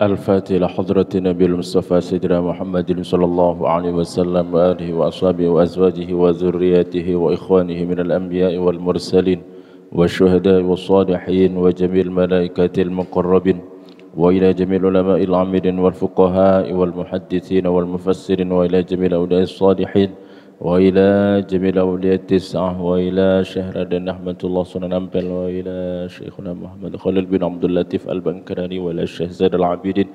الفاتح لحضرة النبي المصطفى سيدنا محمد صلى الله عليه وسلم وآله وأصحابه وأزواجه وذرياته وإخوانه من الأنبياء والمرسلين والشهداء والصالحين وجميع الملائكة المقربين وإلى جميع العلماء العاملين والفقهاء والمحدثين والمفسرين وإلى جميع الأولياء الصالحين وإلى جميع أولياء التسعة وإلى شهر أحمد الله سنن أمبل وإلى شيخنا محمد خليل بن عبد اللطيف البنكراني وإلى الشيخ زين العابدين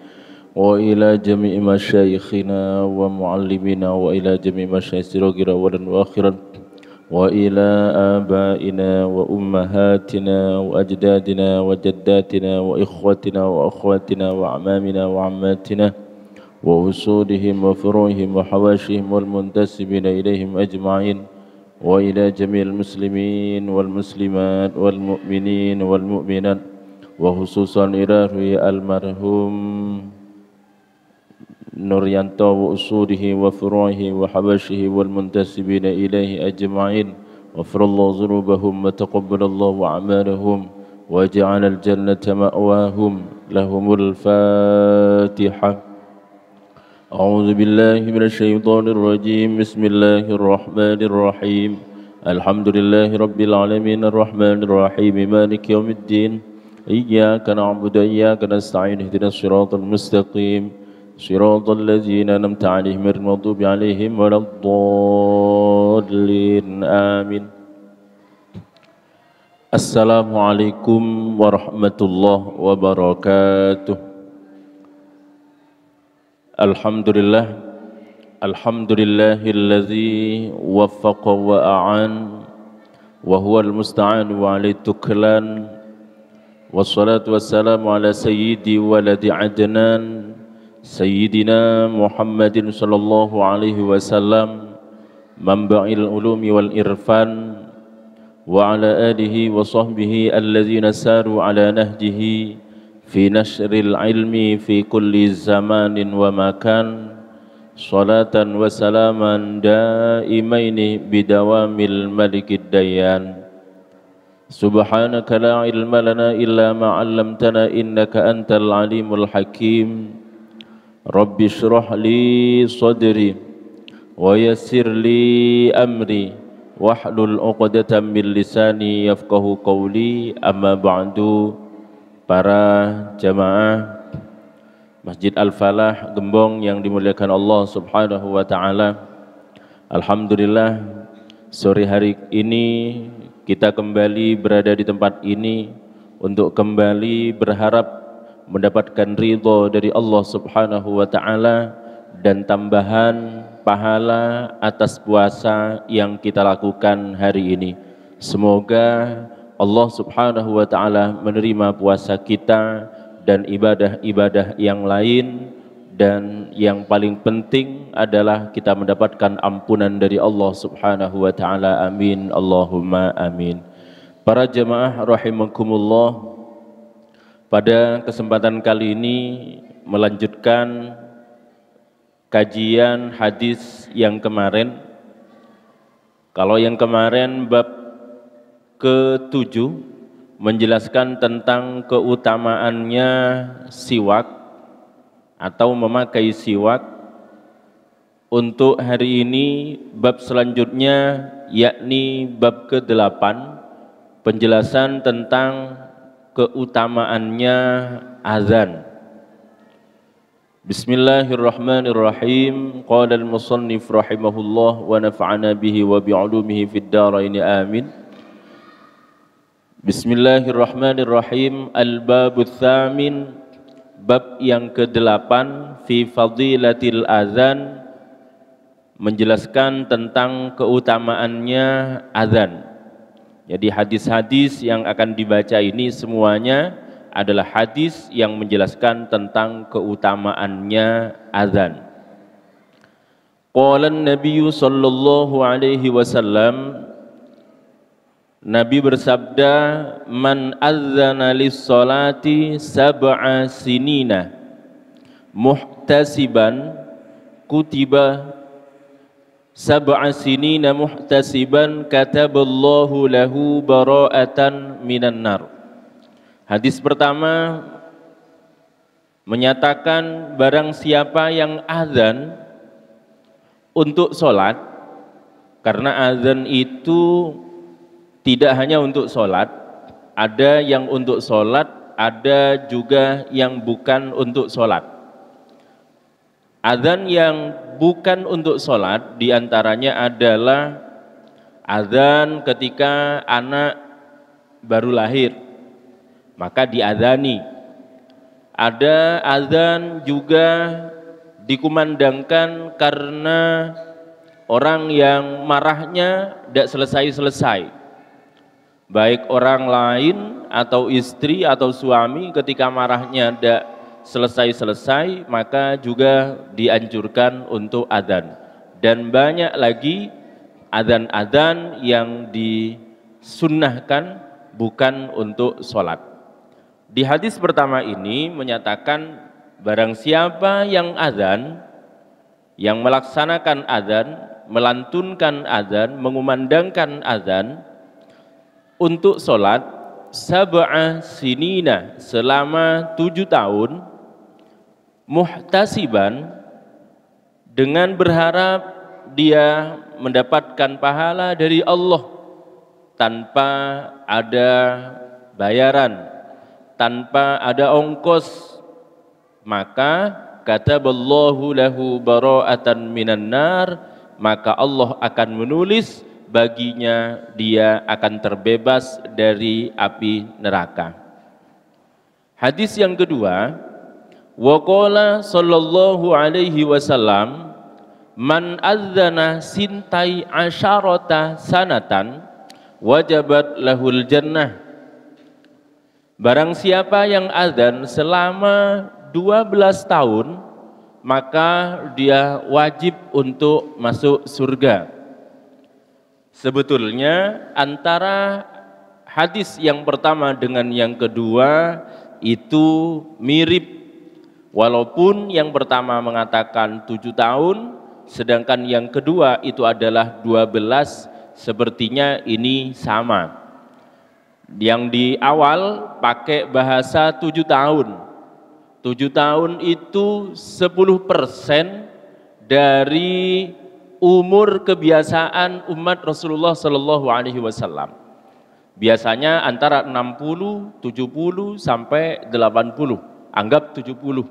وإلى جميع مشايخنا ومعلمينا وإلى جميع مشايخ صغيرا وآخرا وإلى آبائنا وأمهاتنا وأجدادنا وجداتنا وإخوتنا وأخواتنا وأعمامنا وعماتنا وأصولهم وفروعهم وحواشيهم والمنتسبين إليهم أجمعين وإلى جميع المسلمين والمسلمات والمؤمنين والمؤمنات وخصوصا إلى المرحوم نوريانتو وأصوله وفروعه وحواشيه والمنتسبين إليه أجمعين غفر الله ذنوبهم وتقبل الله أعمالهم وجعل الجنة مأواهم لهم الفاتحة. أعوذ بالله من الشيطان الرجيم بسم الله الرحمن الرحيم الحمد لله رب العالمين الرحمن الرحيم مالك يوم الدين إياك نعبد وإياك نستعين اهدنا الصراط المستقيم صراط الذين أنعمت عليهم غير المغضوب عليهم ولا الضالين آمين. السلام عليكم ورحمة الله وبركاته. Alhamdulillah, alhamdulillahilladzi waffaqa wa a'an wa huwal musta'an wa alayhi tuklan wassalatu wassalamu ala sayyidi waladi adnan sayyidina Muhammadin sallallahu alaihi wasallam manba'il ulumi wal irfan wa ala alihi wa sahbihi alladzina saru ala nahjihi fi nashril ilmi fi kulli zamanin wa makan salatan wa salaman daimaini bidawamil malikid dayan subhanaka la ilma lana illa ma 'allamtana innaka antal alimul hakim rabbi shrah li sadri wa yassir li amri wahlul 'uqdatam min lisani yafqahu qawli amma ba'du. Para jamaah Masjid Al-Falah Gembong yang dimuliakan Allah Subhanahu wa taala. Alhamdulillah sore hari ini kita kembali berada di tempat ini untuk kembali berharap mendapatkan ridha dari Allah Subhanahu wa taala dan tambahan pahala atas puasa yang kita lakukan hari ini. Semoga Allah Subhanahu wa taala menerima puasa kita dan ibadah-ibadah yang lain, dan yang paling penting adalah kita mendapatkan ampunan dari Allah Subhanahu wa taala. Amin Allahumma amin. Para jemaah rahimakumullah, pada kesempatan kali ini melanjutkan kajian hadis yang kemarin. Kalau yang kemarin bab ke-7 menjelaskan tentang keutamaannya siwak atau memakai siwak. Untuk hari ini bab selanjutnya yakni bab ke-8, penjelasan tentang keutamaannya azan. Bismillahirrahmanirrahim. Qala al-musannif rahimahullah wa nafa'ana bihi wa bi'ulumihi fid dharain amin. Bismillahirrahmanirrahim. Al-babul tsamin, bab yang ke-8, fi fadilatil azan, menjelaskan tentang keutamaannya azan. Jadi hadis-hadis yang akan dibaca ini semuanya adalah hadis yang menjelaskan tentang keutamaannya azan. Qala an-nabiy sallallahu alaihi wasallam, Nabi bersabda, man azzana lis-salati sab'a sinina muhtasiban kutiba sab'a sinina muhtasiban kataballahu lahu bara'atan minan nar. Hadis pertama menyatakan barang siapa yang azan untuk sholat, karena azan itu tidak hanya untuk sholat, ada yang untuk sholat, ada juga yang bukan untuk sholat. Azan yang bukan untuk sholat diantaranya adalah azan ketika anak baru lahir, maka diazani. Ada azan juga dikumandangkan karena orang yang marahnya tidak selesai-selesai, baik orang lain atau istri atau suami, ketika marahnya tidak selesai-selesai maka juga dianjurkan untuk azan. Dan banyak lagi azan-azan yang disunnahkan bukan untuk sholat. Di hadis pertama ini menyatakan barang siapa yang azan, yang melaksanakan azan, melantunkan azan, mengumandangkan azan untuk sholat sab'a sinina, selama 7 tahun, muhtasiban, dengan berharap dia mendapatkan pahala dari Allah tanpa ada bayaran, tanpa ada ongkos, maka kataballahu lahu bara'atan minan nar, maka Allah akan menulis baginya dia akan terbebas dari api neraka. Hadis yang kedua, wa qala sallallahu alaihi wasallam, man adzana sintai asyarata sanatan wajabat lahul jannah. Barang siapa yang azan selama 12 tahun, maka dia wajib untuk masuk surga. Sebetulnya antara hadis yang pertama dengan yang kedua itu mirip, walaupun yang pertama mengatakan 7 tahun, sedangkan yang kedua itu adalah 12, sepertinya ini sama. Yang di awal pakai bahasa 7 tahun. 7 tahun itu 10% dari umur kebiasaan umat Rasulullah Shallallahu Alaihi Wasallam. Biasanya antara 60, 70 sampai 80. Anggap 70.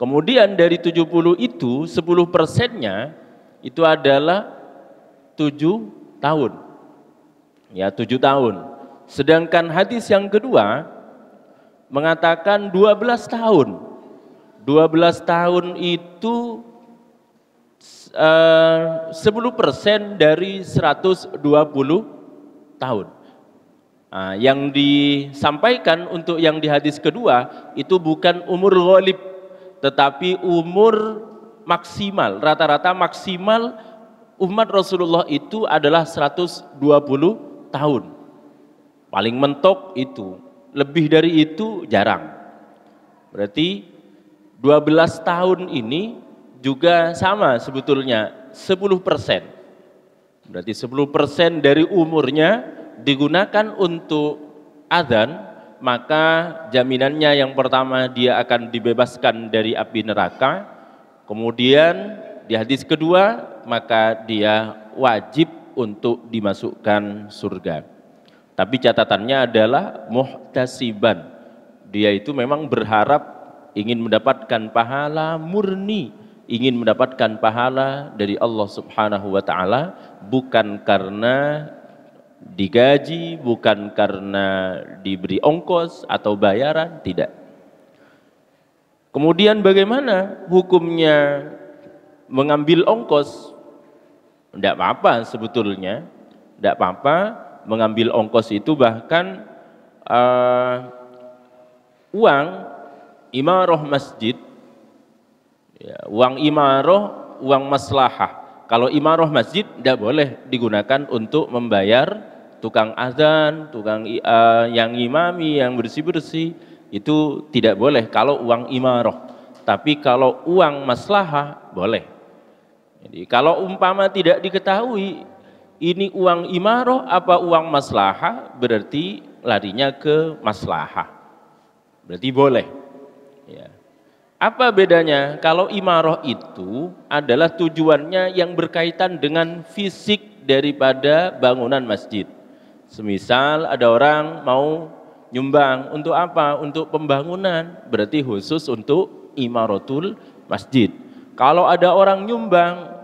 Kemudian dari 70 itu 10%-nya itu adalah 7 tahun. Ya, 7 tahun. Sedangkan hadis yang kedua mengatakan 12 tahun. 12 tahun itu 10% dari 120 tahun. Nah, yang disampaikan untuk yang di hadis kedua itu bukan umur ghalib, tetapi umur maksimal. Rata-rata maksimal umat Rasulullah itu adalah 120 tahun. Paling mentok itu, lebih dari itu jarang. Berarti 12 tahun ini juga sama sebetulnya 10%. Berarti 10% dari umurnya digunakan untuk azan, maka jaminannya yang pertama dia akan dibebaskan dari api neraka. Kemudian di hadis kedua maka dia wajib untuk dimasukkan surga. Tapi catatannya adalah muhtasiban. Dia itu memang berharap ingin mendapatkan pahala murni, ingin mendapatkan pahala dari Allah Subhanahu wa taala, bukan karena digaji, bukan karena diberi ongkos atau bayaran, tidak. Kemudian bagaimana hukumnya mengambil ongkos? Tidak apa-apa sebetulnya, tidak apa-apa mengambil ongkos itu, bahkan uang imarah masjid, ya, uang imarah, uang maslahah. Kalau imarah masjid tidak boleh digunakan untuk membayar tukang azan, tukang yang imami, yang bersih-bersih, itu tidak boleh kalau uang imarah. Tapi kalau uang maslahah boleh. Jadi kalau umpama tidak diketahui ini uang imarah apa uang maslahah, berarti larinya ke maslahah. Berarti boleh. Ya. Apa bedanya? Kalau imarah itu adalah tujuannya yang berkaitan dengan fisik daripada bangunan masjid. Semisal ada orang mau nyumbang untuk apa? Untuk pembangunan, berarti khusus untuk imaratul masjid. Kalau ada orang nyumbang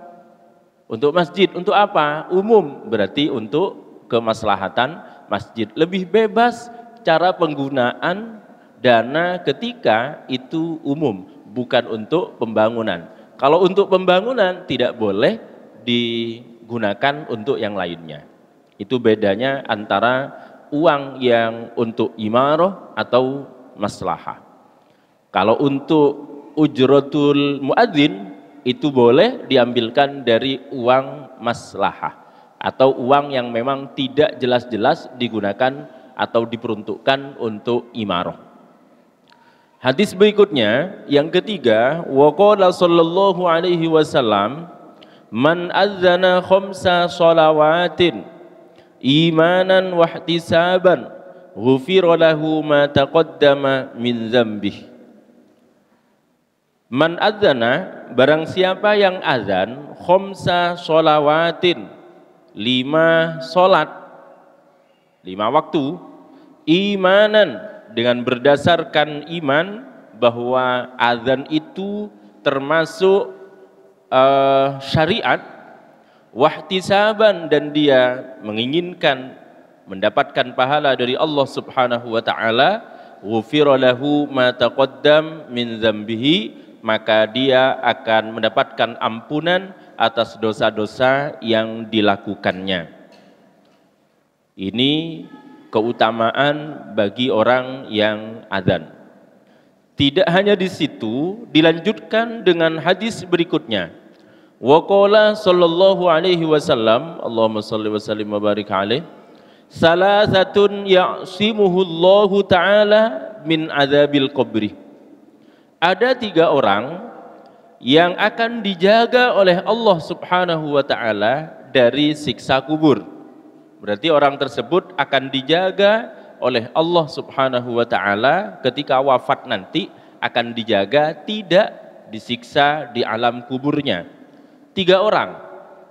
untuk masjid, untuk apa? Umum, berarti untuk kemaslahatan masjid. Lebih bebas cara penggunaan dana ketika itu umum, bukan untuk pembangunan. Kalau untuk pembangunan tidak boleh digunakan untuk yang lainnya. Itu bedanya antara uang yang untuk imarah atau maslahah. Kalau untuk ujratul muadzin itu boleh diambilkan dari uang maslahah atau uang yang memang tidak jelas-jelas digunakan atau diperuntukkan untuk imarah. Hadis berikutnya yang ketiga, waqala sallallahu alaihi wasallam, man adzana khamsa shalawatin imanan wa ihtisaban ghufira lahu ma taqaddama min dzambihi. Man adzana, barang siapa yang azan, khamsa shalawatin, 5 salat, 5 waktu, imanan, dengan berdasarkan iman bahwa azan itu termasuk syariat, wahtisaban, dan dia menginginkan mendapatkan pahala dari Allah Subhanahu wa taala, ghufira lahu ma taqaddam min dzambihi, maka dia akan mendapatkan ampunan atas dosa-dosa yang dilakukannya. Ini keutamaan bagi orang yang azan. Tidak hanya di situ, dilanjutkan dengan hadis berikutnya. Wa qala sallallahu alaihi wasallam, Allahumma shalli wa sallim wa barik alaih, salasatun ya'simuhullahu ta'ala min adzabil qabri. Ada 3 orang yang akan dijaga oleh Allah Subhanahu wa taala dari siksa kubur. Berarti orang tersebut akan dijaga oleh Allah Subhanahu wa taala ketika wafat nanti, akan dijaga tidak disiksa di alam kuburnya. 3 orang.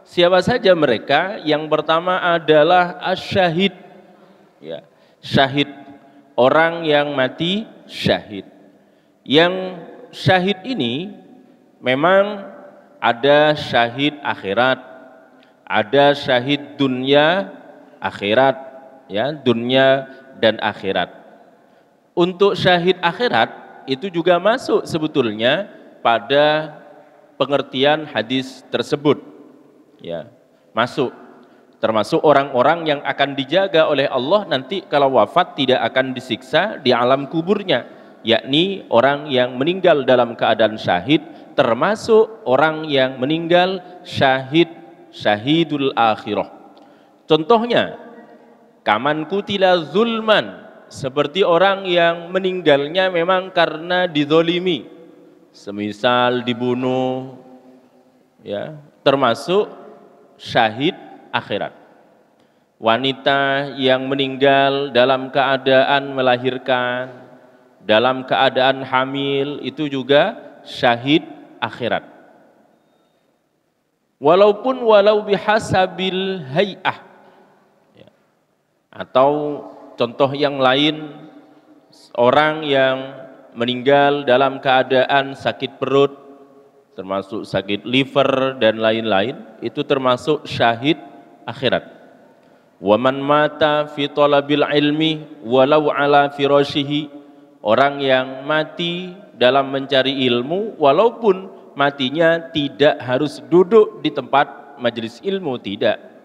Siapa saja mereka? Yang pertama adalah asyahid. Ya, syahid, orang yang mati syahid. Yang syahid ini memang ada syahid akhirat, ada syahid dunia akhirat, ya, dunia dan akhirat. Untuk syahid akhirat itu juga masuk sebetulnya pada pengertian hadis tersebut, ya, masuk, termasuk orang-orang yang akan dijaga oleh Allah nanti kalau wafat tidak akan disiksa di alam kuburnya, yakni orang yang meninggal dalam keadaan syahid, termasuk orang yang meninggal syahidul akhirah. Contohnya, kaman kutila zulman, seperti orang yang meninggalnya memang karena dizolimi, semisal dibunuh, ya, termasuk syahid akhirat. Wanita yang meninggal dalam keadaan melahirkan, dalam keadaan hamil, itu juga syahid akhirat. Walau bihasabil hay'ah. Atau contoh yang lain, orang yang meninggal dalam keadaan sakit perut, termasuk sakit liver dan lain-lain, itu termasuk syahid akhirat. Wa man mata fi talabil ilmi walau ala firashihi, orang yang mati dalam mencari ilmu walaupun matinya tidak harus duduk di tempat majelis ilmu, tidak.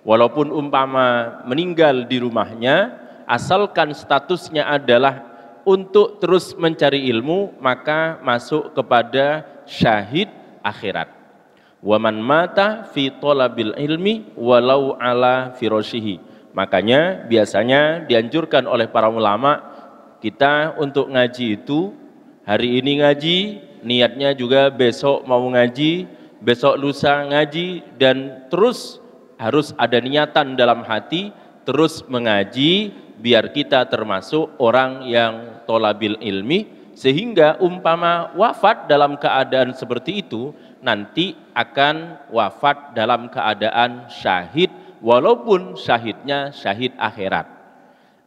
Walaupun umpama meninggal di rumahnya, asalkan statusnya adalah untuk terus mencari ilmu, maka masuk kepada syahid akhirat. Wa man mata fi talabil ilmi walau ala firashihi. Makanya biasanya dianjurkan oleh para ulama kita untuk ngaji itu, hari ini ngaji, niatnya juga besok mau ngaji, besok lusa ngaji, dan terus harus ada niatan dalam hati terus mengaji, biar kita termasuk orang yang tholabil ilmi, sehingga umpama wafat dalam keadaan seperti itu, nanti akan wafat dalam keadaan syahid, walaupun syahidnya syahid akhirat.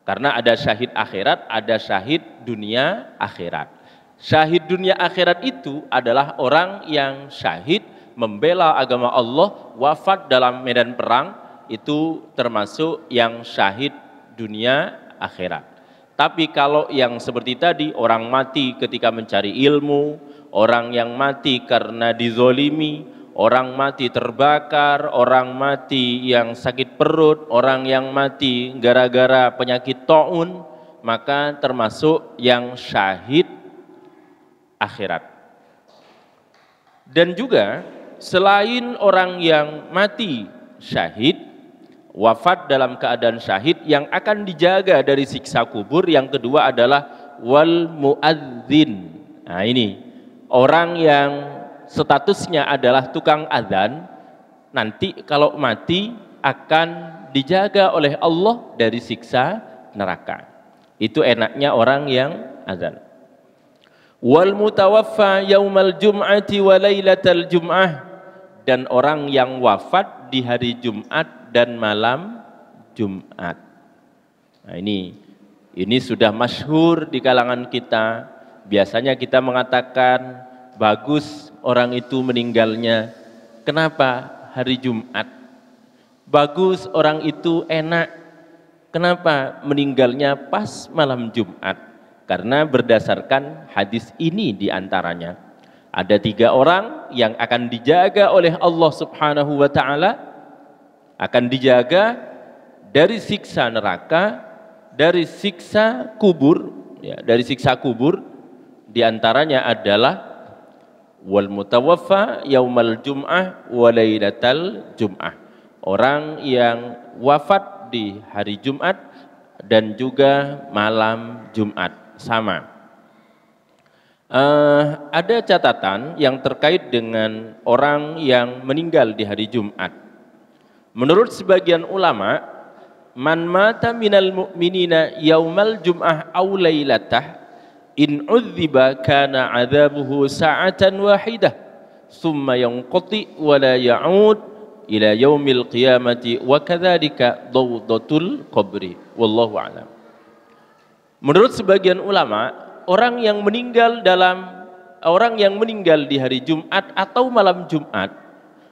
Karena ada syahid akhirat, ada syahid dunia akhirat. Syahid dunia akhirat itu adalah orang yang syahid membela agama Allah, wafat dalam medan perang, itu termasuk yang syahid dunia akhirat. Tapi kalau yang seperti tadi, orang mati ketika mencari ilmu, orang yang mati karena dizolimi, orang mati terbakar, orang mati yang sakit perut, orang yang mati gara-gara penyakit taun, maka termasuk yang syahid akhirat. Dan juga selain orang yang mati syahid, wafat dalam keadaan syahid, yang akan dijaga dari siksa kubur yang kedua adalah wal muadzin. Nah ini orang yang statusnya adalah tukang azan, nanti kalau mati akan dijaga oleh Allah dari siksa neraka. Itu enaknya orang yang azan. Wal mutawaffa yaumal jum'ati wa lailatal jum'ah, dan orang yang wafat di hari Jumat dan malam Jumat. Nah ini sudah masyhur di kalangan kita. Biasanya kita mengatakan bagus orang itu meninggalnya. Kenapa hari Jumat? Bagus orang itu enak. Kenapa meninggalnya pas malam Jumat? Karena berdasarkan hadis ini diantaranya. Ada 3 orang yang akan dijaga oleh Allah Subhanahu wa Ta'ala, akan dijaga dari siksa neraka, dari siksa kubur, ya, dari siksa kubur. Diantaranya adalah wal mutawaffa yaumal jum'ah wa lailatal jum'ah, orang yang wafat di hari Jumat dan juga malam Jumat. Sama. Ada catatan yang terkait dengan orang yang meninggal di hari Jumat. Menurut sebagian ulama, man mata minal mu'minina yaumal jum'ah aw lailatah in udziba kana adzabuhu sa'atan wahidah thumma yanqati wa la ya'ud ila yaumil qiyamati wa kadzalika dawdatul qabri wallahu a'lam. Menurut sebagian ulama, orang yang meninggal di hari Jumat atau malam Jumat,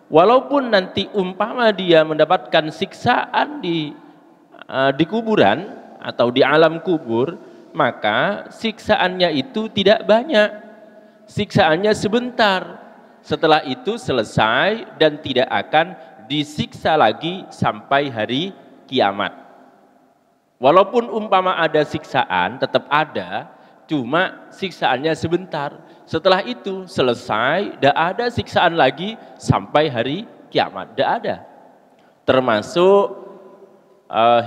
walaupun nanti umpama dia mendapatkan siksaan di kuburan atau di alam kubur, maka siksaannya itu tidak banyak, siksaannya sebentar. Setelah itu selesai dan tidak akan disiksa lagi sampai hari kiamat. Walaupun umpama ada siksaan, tetap ada, cuma siksaannya sebentar. Setelah itu selesai, tidak ada siksaan lagi sampai hari kiamat, tidak ada. Termasuk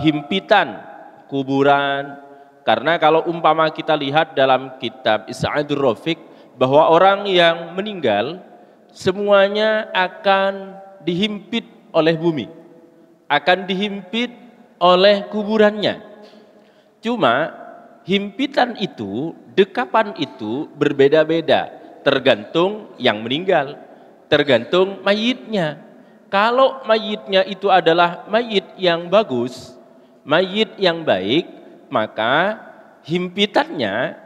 himpitan kuburan, karena kalau umpama kita lihat dalam kitab Is'adur Rafiq, bahwa orang yang meninggal semuanya akan dihimpit oleh bumi, akan dihimpit oleh kuburannya. Cuma himpitan itu, dekapan itu berbeda-beda, tergantung yang meninggal, tergantung mayitnya. Kalau mayitnya itu adalah mayit yang bagus, mayit yang baik, maka himpitannya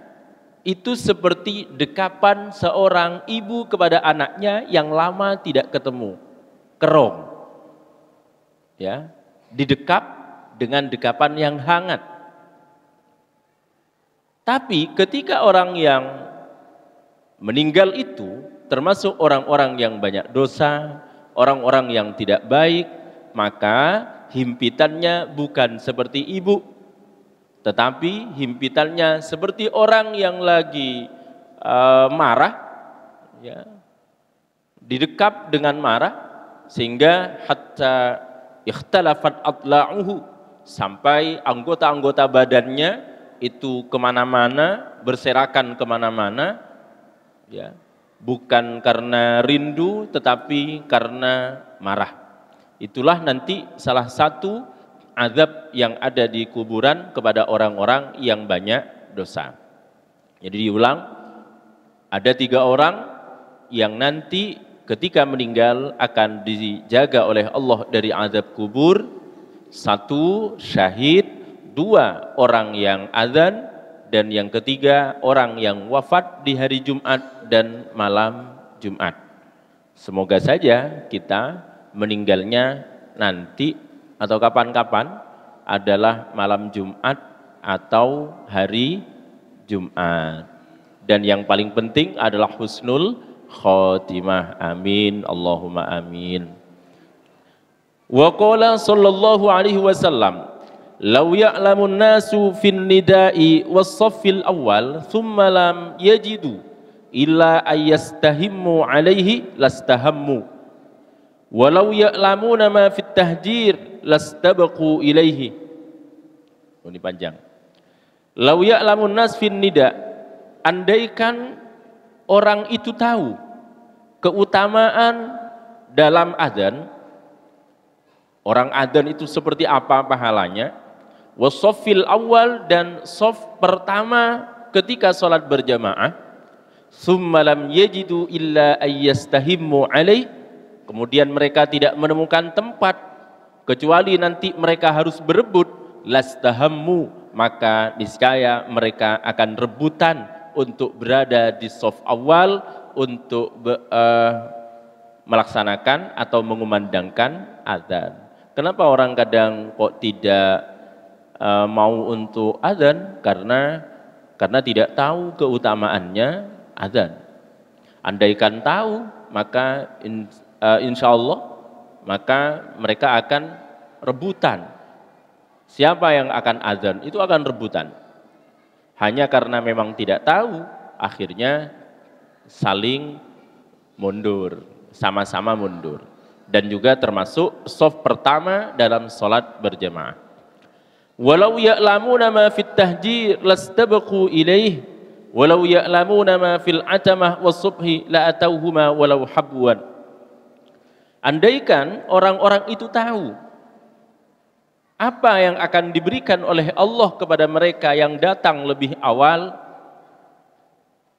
itu seperti dekapan seorang ibu kepada anaknya yang lama tidak ketemu, kerong, ya, didekap dengan dekapan yang hangat. Tapi ketika orang yang meninggal itu termasuk orang-orang yang banyak dosa, orang-orang yang tidak baik, maka himpitannya bukan seperti ibu, tetapi himpitannya seperti orang yang lagi marah, ya, didekap dengan marah, sehingga hatta ikhtalafat atla'uhu, sampai anggota-anggota badannya itu kemana-mana, berserakan kemana-mana, ya, bukan karena rindu tetapi karena marah. Itulah nanti salah satu azab yang ada di kuburan kepada orang-orang yang banyak dosa. Jadi diulang, Ada 3 orang yang nanti ketika meninggal akan dijaga oleh Allah dari azab kubur. 1 syahid, 2 orang yang azan, dan yang ketiga orang yang wafat di hari Jumat dan malam Jumat. Semoga saja kita meninggalnya nanti atau kapan-kapan adalah malam Jumat atau hari Jumat. Dan yang paling penting adalah husnul khotimah. Amin, Allahumma amin. Wa qala sallallahu alaihi wasallam, law ya'lamun nasu fin nida'i was-saffil awal thumma lam yajidu illa ayyastahimmu alaihi lastahammu walau ya'lamuna ma fit tahjir lastabaqu ilaihi. Ini panjang. Law ya'lamun nas fin nida', andaikan orang itu tahu keutamaan dalam adzan, orang adzan itu seperti apa pahalanya, wasoffil awal, dan sof pertama ketika sholat berjamaah, summa lam yajidu illa ayyastahimmu alaih, kemudian mereka tidak menemukan tempat kecuali nanti mereka harus berebut, lastahammu, maka niscaya mereka akan rebutan untuk berada di sof awal untuk melaksanakan atau mengumandangkan azan. Kenapa orang kadang kok tidak mau untuk azan? Karena tidak tahu keutamaannya azan. Andaikan tahu, maka insya Allah maka mereka akan rebutan. Siapa yang akan azan itu akan rebutan. Hanya karena memang tidak tahu, akhirnya saling mundur, sama-sama mundur. Dan juga termasuk shaf pertama dalam sholat berjamaah. Walau ya'lamuna ma fit tahjir lastabaqu ilaih, walau ya'lamuna ma fil atamah was-subhi la atauhuma walau habwan. Andaikan orang-orang itu tahu apa yang akan diberikan oleh Allah kepada mereka yang datang lebih awal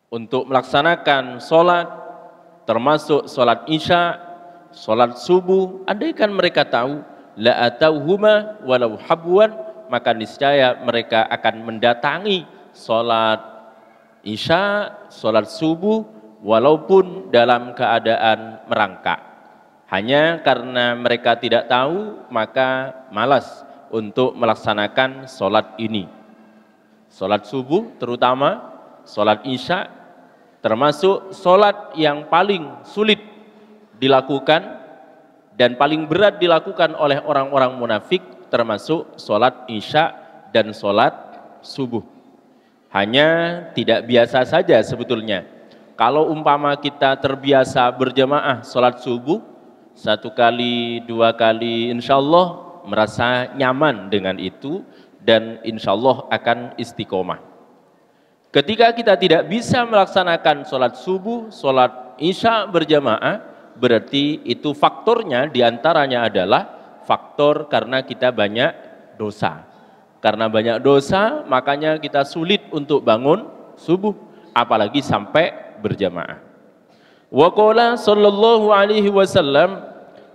untuk melaksanakan sholat, termasuk sholat isya, sholat subuh, andaikan mereka tahu, la atauhuma walau habwan, maka niscaya mereka akan mendatangi sholat isya, sholat subuh, walaupun dalam keadaan merangkak. Hanya karena mereka tidak tahu, maka malas untuk melaksanakan sholat ini. Sholat subuh terutama, sholat isya, termasuk sholat yang paling sulit dilakukan dan paling berat dilakukan oleh orang-orang munafik, termasuk sholat isya dan sholat subuh. Hanya tidak biasa saja sebetulnya. Kalau umpama kita terbiasa berjamaah sholat subuh, 1 kali, 2 kali, insya Allah merasa nyaman dengan itu dan insya Allah akan istiqomah. Ketika kita tidak bisa melaksanakan sholat subuh, sholat isya berjamaah, berarti itu faktornya diantaranya adalah faktor karena kita banyak dosa. Karena banyak dosa, makanya kita sulit untuk bangun subuh, apalagi sampai berjamaah. Wa qala sallallahu alaihi wasallam,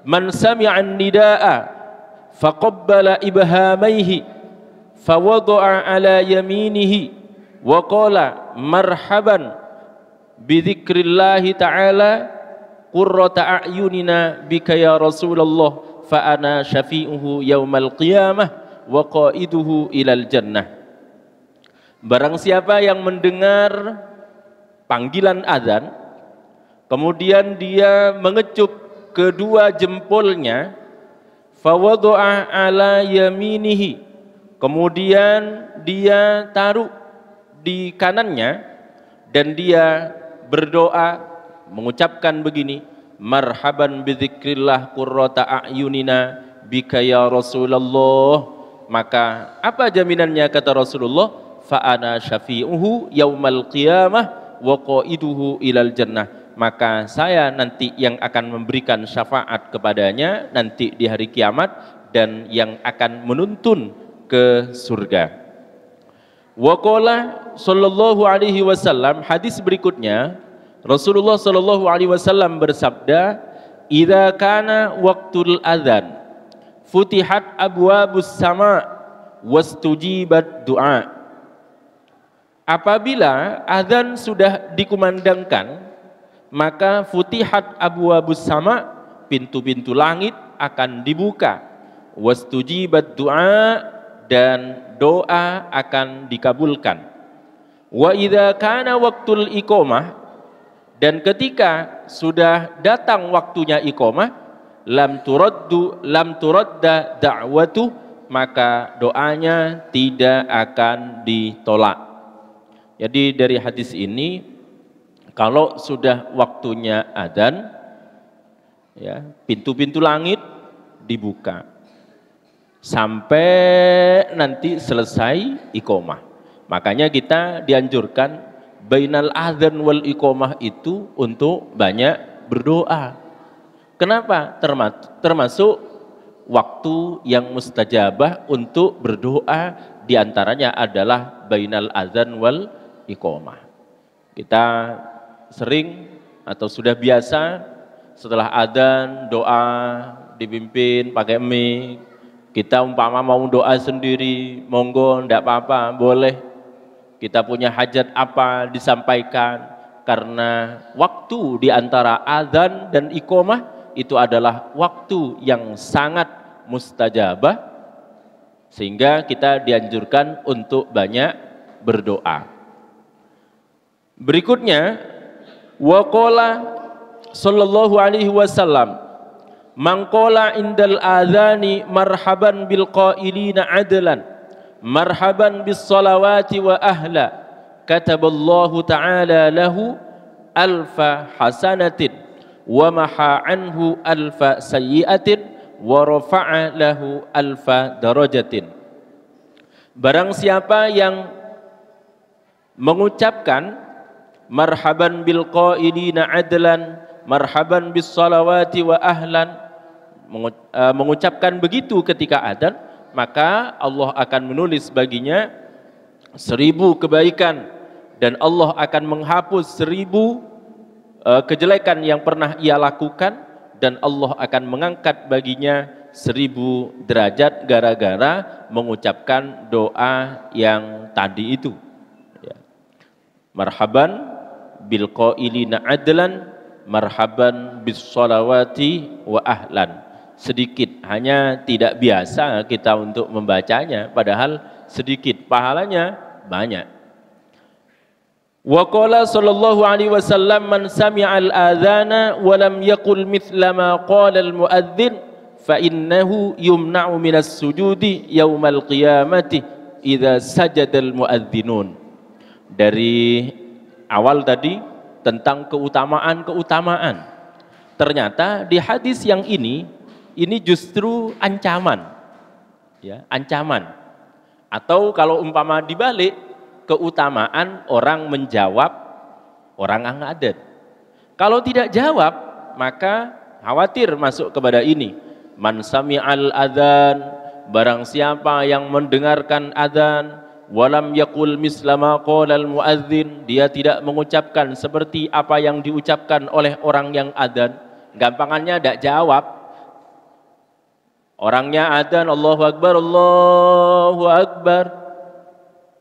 man sami'an nidaa faqabbala ibhamaihi fawada'a ala yaminihi wa qala marhaban bi dzikrillahi ta'ala qurrata a'yunina bika ya Rasulullah fa ana syafi'uhu yaumal qiyamah wa qaiduhu ilal jannah. Barang siapa yang mendengar panggilan azan, kemudian dia mengecup kedua jempolnya, fawadu'a ala yaminihi, kemudian dia taruh di kanannya dan dia berdoa mengucapkan begini, marhaban bidzikrillah qurrata a'yunina bika ya Rasulullah, maka apa jaminannya kata Rasulullah, fa ana syafi'uhu yaumal qiyamah wa qaiduhu ilal jannah, maka saya nanti yang akan memberikan syafaat kepadanya nanti di hari kiamat dan yang akan menuntun ke surga. Wa qala sallallahu alaihi wasallam, hadis berikutnya, Rasulullah Shallallahu Alaihi Wasallam bersabda, "Idza kana waktul adzan, futihat abwabus sama, wastujibat du'a." Apabila adzan sudah dikumandangkan, maka futihat abwabus sama, pintu-pintu langit akan dibuka, wastujibat du'a, dan doa akan dikabulkan. Wa idza kana waktul iqamah, dan ketika sudah datang waktunya iqamah, lam turadda da'watu, maka doanya tidak akan ditolak. Jadi dari hadis ini, kalau sudah waktunya adzan, ya, pintu-pintu langit dibuka sampai nanti selesai iqamah. Makanya kita dianjurkan bainal adzan wal iqamah itu untuk banyak berdoa. Kenapa? Termasuk waktu yang mustajabah untuk berdoa, diantaranya adalah bainal adzan wal iqamah. Kita sering atau sudah biasa setelah adzan doa dipimpin pakai mic. Kita umpama mau doa sendiri, monggo, ndak apa-apa, boleh. Kita punya hajat apa disampaikan, karena waktu di antara adzan dan iqamah itu adalah waktu yang sangat mustajabah, sehingga kita dianjurkan untuk banyak berdoa. Berikutnya, waqala sallallahu alaihi wasallam, man qala indal adzani marhaban bil qailina adlan, marhaban bis salawati wa ahla, kataballahu ta'ala lahu alfa hasanatin wa maha anhu alfa sayyiatin wa rafa'a lahu alfa darajatin. Barang siapa yang mengucapkan marhaban bil qailina adlan, marhaban bis salawati wa ahlan, mengucapkan begitu ketika adzan, maka Allah akan menulis baginya 1000 kebaikan, dan Allah akan menghapus 1000 kejelekan yang pernah ia lakukan, dan Allah akan mengangkat baginya 1000 derajat gara-gara mengucapkan doa yang tadi itu. Marhaban bil qailina adlan, marhaban bis salawati wa ahlan. Sedikit, hanya tidak biasa kita untuk membacanya, padahal sedikit, pahalanya banyak. Wa qala sallallahu alaihi wasallam, man sami'al adzana wa lam yaqul mithla ma qala al muadzin fa innahu yumna'u minas sujudi yaumal qiyamati idza sajadal muadzinun. Dari awal tadi tentang keutamaan-keutamaan. Ternyata di hadis yang ini justru ancaman, ya, ancaman. Atau kalau umpama dibalik, keutamaan orang menjawab orang yang adzan. Kalau tidak jawab, maka khawatir masuk kepada ini. Man sami'al adzan, barang siapa yang mendengarkan adzan, walam yaqul mislama qalal muadzin, dia tidak mengucapkan seperti apa yang diucapkan oleh orang yang adzan. Gampangannya tidak jawab. Orangnya adzan Allahu Akbar, Allahu Akbar,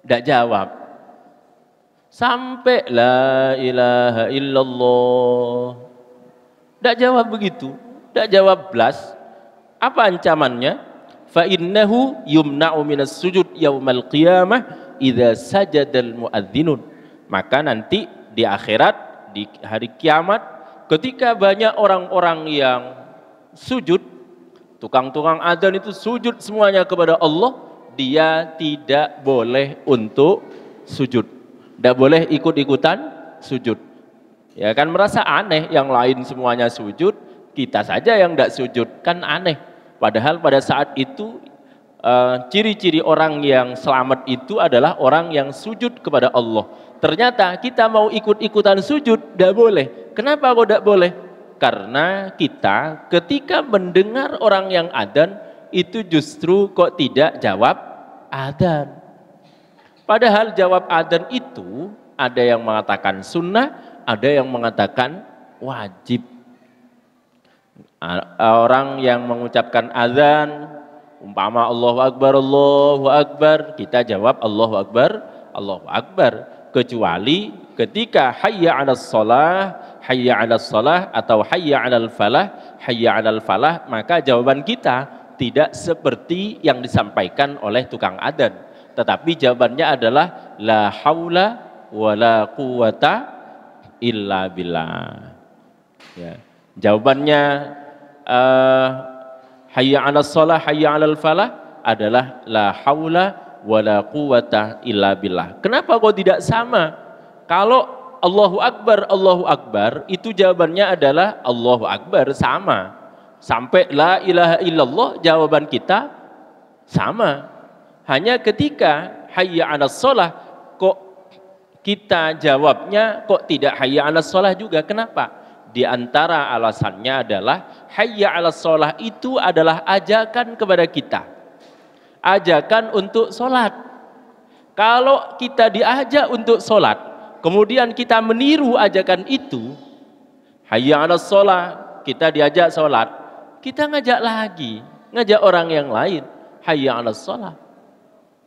tidak jawab. Sampai la ilaha illallah, tidak jawab begitu, tidak jawab belas. Apa ancamannya? Fa innahu yumna'u minas sujud yaumal qiyamah idza sajadal muadzinun. Maka nanti di akhirat, di hari kiamat, ketika banyak orang-orang yang sujud, tukang-tukang adzan itu sujud semuanya kepada Allah, dia tidak boleh untuk sujud, tidak boleh ikut-ikutan sujud. Ya kan, merasa aneh, yang lain semuanya sujud, kita saja yang tidak sujud, kan aneh. Padahal pada saat itu ciri-ciri orang yang selamat itu adalah orang yang sujud kepada Allah. Ternyata kita mau ikut-ikutan sujud, tidak boleh. Kenapa kok tidak boleh? Karena kita ketika mendengar orang yang adzan itu justru kok tidak jawab adzan. Padahal jawab adzan itu ada yang mengatakan sunnah, ada yang mengatakan wajib. Orang yang mengucapkan azan, umpama Allahu Akbar, kita jawab Allahu Akbar, kecuali ketika hayya 'alas shalah atau hayya 'alal falah, maka jawaban kita tidak seperti yang disampaikan oleh tukang adzan, tetapi jawabannya adalah la haula wala quwata illa billah. Ya. Jawabannya hayya 'alas shalah, hayya 'alal falah adalah la haula wala quwata illa billah. Kenapa kok tidak sama? Kalau Allahu Akbar itu jawabannya adalah Allahu Akbar, sama. Sampai la ilaha illallah jawaban kita sama. Hanya ketika hayya 'alas shalah kok kita jawabnya kok tidak hayya 'alas shalah juga. Kenapa? Di antara alasannya adalah hayya 'alas shalah itu adalah ajakan kepada kita, ajakan untuk sholat. Kalau kita diajak untuk sholat, kemudian kita meniru ajakan itu, hayya 'alas shalah, kita diajak sholat, kita ngajak lagi, ngajak orang yang lain, hayya 'alas shalah.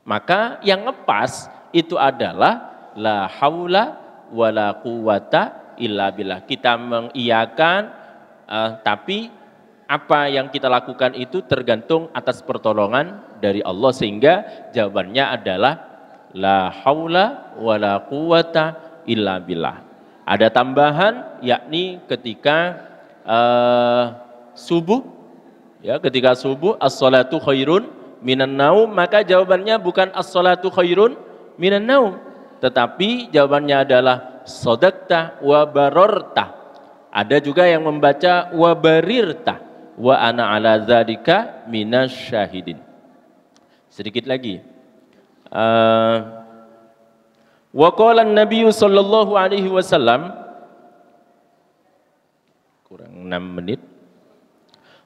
Maka yang ngepas itu adalah la haula wala quwata illa billah. Kita mengiyakan, tapi apa yang kita lakukan itu tergantung atas pertolongan dari Allah, sehingga jawabannya adalah la haula wala quwata illa billah. Ada tambahan, yakni ketika subuh, ya, ketika subuh as-salatu khairun minan naum, maka jawabannya bukan as-salatu khairun minan naum, tetapi jawabannya adalah sodakta wa barorta. Ada juga yang membaca wa barirta wa ana ala dzalika minasyahidin. Sedikit lagi. Wa qala an-nabiy sallallahu alaihi wasallam, kurang 6 menit.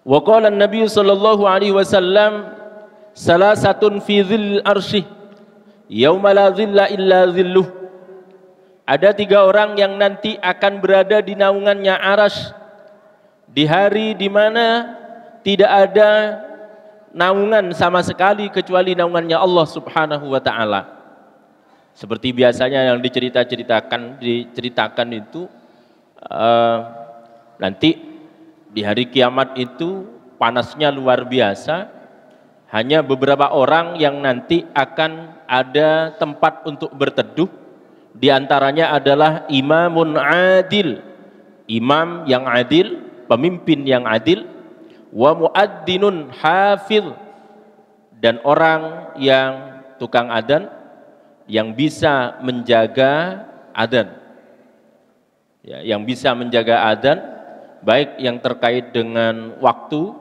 Wa qala an-nabiy sallallahu alaihi wasallam salasatun fi dhil arsyih yauma la dhilla illa dhilluh. Ada 3 orang yang nanti akan berada di naungannya arasy di hari di mana tidak ada naungan sama sekali kecuali naungannya Allah Subhanahu wa taala. Seperti biasanya yang diceritakan itu, nanti di hari kiamat itu panasnya luar biasa. Hanya beberapa orang yang nanti akan ada tempat untuk berteduh. Di antaranya adalah imamun adil, imam yang adil, pemimpin yang adil, wa muadzzinun hafidh, dan orang yang tukang adzan yang bisa menjaga adzan, ya, yang bisa menjaga adzan, baik yang terkait dengan waktu,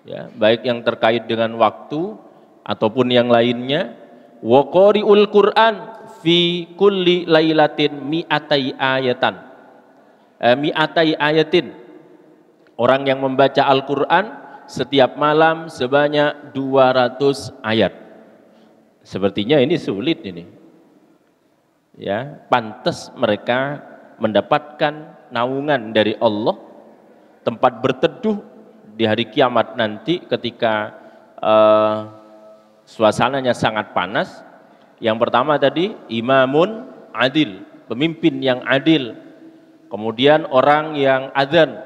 ya, baik yang terkait dengan waktu ataupun yang lainnya. Wa qari'ul Qur'an fi kulli lailatin mi'atai ayatin, orang yang membaca Al-Quran setiap malam sebanyak 200 ayat. Sepertinya ini sulit ini, ya, pantas mereka mendapatkan naungan dari Allah, tempat berteduh di hari kiamat nanti ketika suasananya sangat panas. Yang pertama tadi imamun adil, pemimpin yang adil, kemudian orang yang adzan,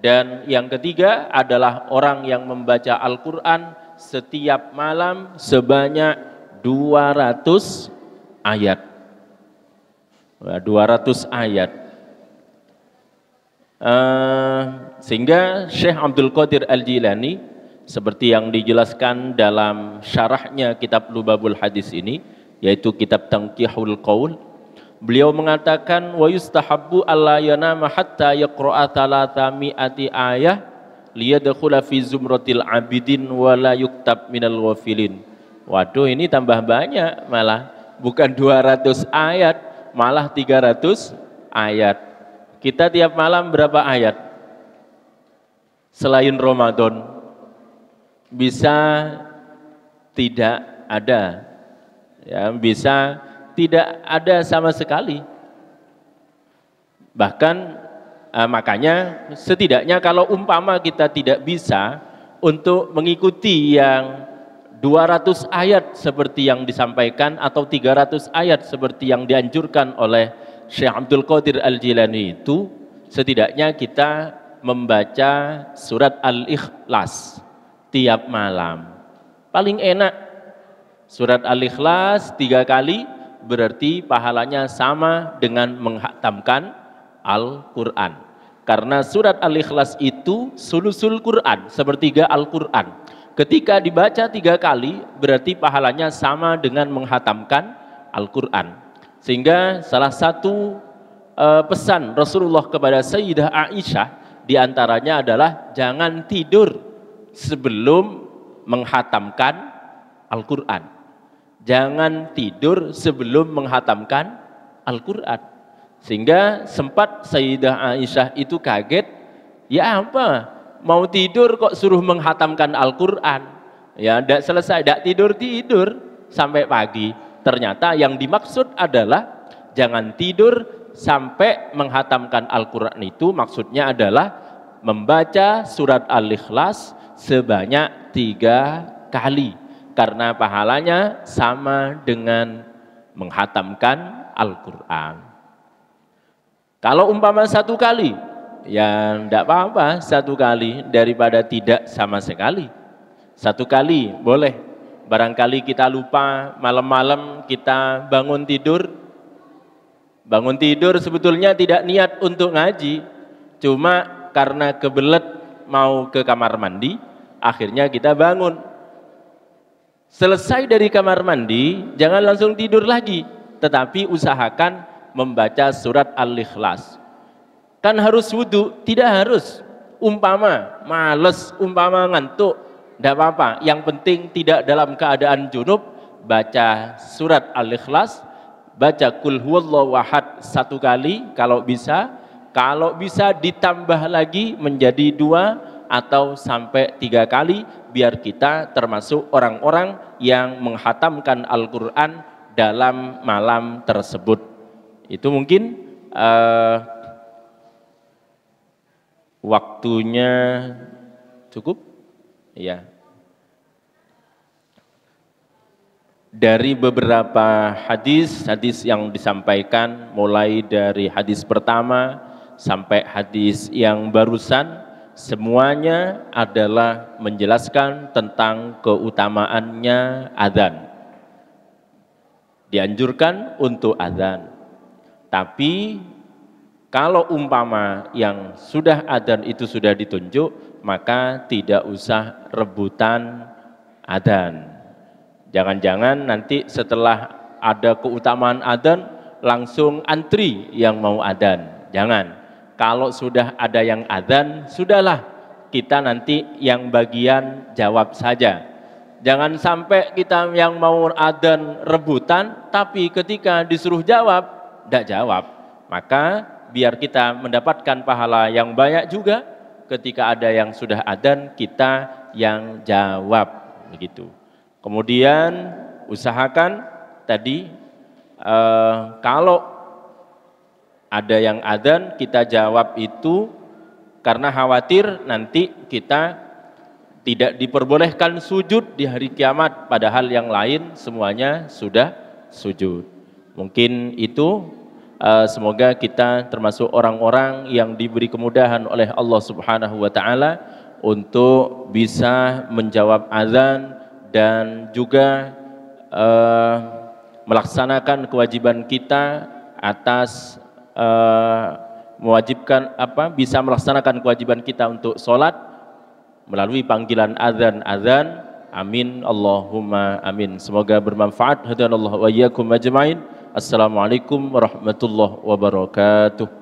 dan yang ketiga adalah orang yang membaca Al-Quran setiap malam sebanyak 200 ayat. 200 ayat. Sehingga Syekh Abdul Qadir Al-Jilani, seperti yang dijelaskan dalam syarahnya kitab Lubabul Hadis ini, yaitu kitab Tanqihul Qaul, beliau mengatakan wa yustahabbu alla yanama hatta yaqra'a 300 ayah liyadkhula fi zumratil abidin wa la yuktab minal ghafilin. Waduh, ini tambah banyak, malah bukan 200 ayat, malah 300 ayat. Kita tiap malam berapa ayat? Selain Ramadan bisa tidak ada, ya, bisa tidak ada sama sekali. Bahkan makanya setidaknya kalau umpama kita tidak bisa untuk mengikuti yang 200 ayat seperti yang disampaikan atau 300 ayat seperti yang dianjurkan oleh Syekh Abdul Qadir Al-Jilani itu, setidaknya kita membaca surat Al-Ikhlas tiap malam. Paling enak surat Al-Ikhlas 3 kali, berarti pahalanya sama dengan menghatamkan Al-Quran. Karena surat Al-Ikhlas itu sulusul Quran, sepertiga Al-Quran. Ketika dibaca 3 kali, berarti pahalanya sama dengan menghatamkan Al-Quran. Sehingga salah satu pesan Rasulullah kepada Sayyidah Aisyah diantaranya adalah jangan tidur sebelum menghatamkan Al-Quran. Jangan tidur sebelum menghatamkan Al-Quran. Sehingga sempat Sayyidah Aisyah itu kaget, ya apa, mau tidur kok suruh menghatamkan Al-Quran? Ya tidak selesai, tidak tidur-tidur sampai pagi. Ternyata yang dimaksud adalah jangan tidur sampai menghatamkan Al-Quran, itu maksudnya adalah membaca surat Al-Ikhlas sebanyak 3 kali. Karena pahalanya sama dengan menghatamkan Al-Quran. Kalau umpama 1 kali, ya tidak apa-apa 1 kali daripada tidak sama sekali. 1 kali boleh. Barangkali kita lupa malam-malam kita bangun tidur. Bangun tidur sebetulnya tidak niat untuk ngaji. Cuma karena kebelet mau ke kamar mandi, akhirnya kita bangun. Selesai dari kamar mandi, jangan langsung tidur lagi. Tetapi usahakan membaca surat Al-Ikhlas. Kan harus wudhu? Tidak harus. Umpama males, umpama ngantuk, tidak apa-apa. Yang penting tidak dalam keadaan junub, baca surat Al-Ikhlas, baca Qul huwallahu ahad 1 kali kalau bisa. Kalau bisa ditambah lagi menjadi 2 atau sampai 3 kali, biar kita termasuk orang-orang yang menghatamkan Al-Quran dalam malam tersebut. Itu mungkin waktunya cukup, ya. Dari beberapa hadis yang disampaikan, mulai dari hadis pertama sampai hadis yang barusan, semuanya adalah menjelaskan tentang keutamaannya adzan. Dianjurkan untuk adzan. Tapi kalau umpama yang sudah adzan itu sudah ditunjuk, maka tidak usah rebutan adzan. Jangan-jangan nanti setelah ada keutamaan adzan langsung antri yang mau adzan. Jangan. Kalau sudah ada yang adzan, sudahlah kita nanti yang bagian jawab saja. Jangan sampai kita yang mau adzan rebutan, tapi ketika disuruh jawab tidak jawab. Maka biar kita mendapatkan pahala yang banyak juga, ketika ada yang sudah adzan kita yang jawab, begitu. Kemudian usahakan tadi kalau ada yang adzan kita jawab itu, karena khawatir nanti kita tidak diperbolehkan sujud di hari kiamat, padahal yang lain semuanya sudah sujud. Mungkin itu, semoga kita termasuk orang-orang yang diberi kemudahan oleh Allah Subhanahu wa taala untuk bisa menjawab azan dan juga melaksanakan kewajiban kita atas mewajibkan bisa melaksanakan kewajiban kita untuk sholat melalui panggilan azan. Amin Allahumma amin. Semoga bermanfaat. Hadanallahu wa iyyakum ajmain. Assalamualaikum warahmatullahi wabarakatuh.